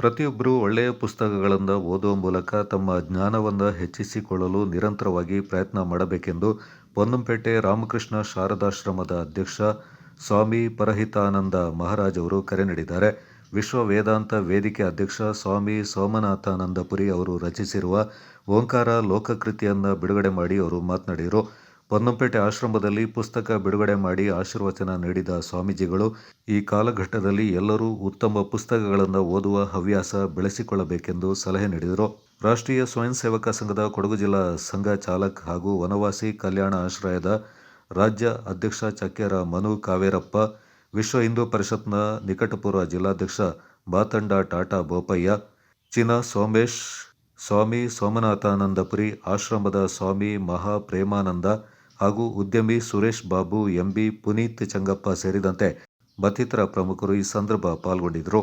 ಪ್ರತಿಯೊಬ್ಬರೂ ಒಳ್ಳೆಯ ಪುಸ್ತಕಗಳನ್ನು ಓದುವ ಮೂಲಕ ತಮ್ಮ ಜ್ಞಾನವನ್ನು ಹೆಚ್ಚಿಸಿಕೊಳ್ಳಲು ನಿರಂತರವಾಗಿ ಪ್ರಯತ್ನ ಮಾಡಬೇಕೆಂದು ಪೊನ್ನಂಪೇಟೆ ರಾಮಕೃಷ್ಣ ಶಾರದಾಶ್ರಮದ ಅಧ್ಯಕ್ಷ ಸ್ವಾಮಿ ಪರಹಿತಾನಂದ ಮಹಾರಾಜ್ ಅವರು ಕರೆ ನೀಡಿದ್ದಾರೆ. ವಿಶ್ವ ವೇದಾಂತ ವೇದಿಕೆ ಅಧ್ಯಕ್ಷ ಸ್ವಾಮಿ ಸೋಮನಾಥಾನಂದಪುರಿ ಅವರು ರಚಿಸಿರುವ ಓಂಕಾರ ಲೋಕಕೃತಿಯನ್ನು ಬಿಡುಗಡೆ ಮಾಡಿ ಅವರು ಮಾತನಾಡಿದರು. ಪೊನ್ನಂಪೇಟೆ ಆಶ್ರಮದಲ್ಲಿ ಪುಸ್ತಕ ಬಿಡುಗಡೆ ಮಾಡಿ ಆಶೀರ್ವಚನ ನೀಡಿದ ಸ್ವಾಮೀಜಿಗಳು, ಈ ಕಾಲಘಟ್ಟದಲ್ಲಿ ಎಲ್ಲರೂ ಉತ್ತಮ ಪುಸ್ತಕಗಳನ್ನು ಓದುವ ಹವ್ಯಾಸ ಬೆಳೆಸಿಕೊಳ್ಳಬೇಕೆಂದು ಸಲಹೆ ನೀಡಿದರು. ರಾಷ್ಟ್ರೀಯ ಸ್ವಯಂ ಸೇವಕ ಸಂಘದ ಕೊಡಗು ಜಿಲ್ಲಾ ಸಂಘ ಚಾಲಕ್ ಹಾಗೂ ವನವಾಸಿ ಕಲ್ಯಾಣ ಆಶ್ರಯದ ರಾಜ್ಯ ಅಧ್ಯಕ್ಷ ಚಕ್ಯಾರ ಮನು ಕಾವೇರಪ್ಪ, ವಿಶ್ವ ಹಿಂದೂ ಪರಿಷತ್ನ ನಿಕಟಪೂರ್ವ ಜಿಲ್ಲಾಧ್ಯಕ್ಷ ಬಾತಂಡ ಟಾಟಾ ಬೋಪಯ್ಯ, ಚಿನ ಸೋಮೇಶ್, ಸ್ವಾಮಿ ಸೋಮನಾಥಾನಂದಪುರಿ, ಆಶ್ರಮದ ಸ್ವಾಮಿ ಮಹಾ ಪ್ರೇಮಾನಂದ ಹಾಗೂ ಉದ್ಯಮಿ ಸುರೇಶ್ ಬಾಬು, ಎಂಬಿ, ಪುನೀತ್ ಚಂಗಪ್ಪ ಸೇರಿದಂತೆ ಮತ್ತಿತರ ಪ್ರಮುಖರು ಈ ಸಂದರ್ಭ ಪಾಲ್ಗೊಂಡಿದ್ದರು.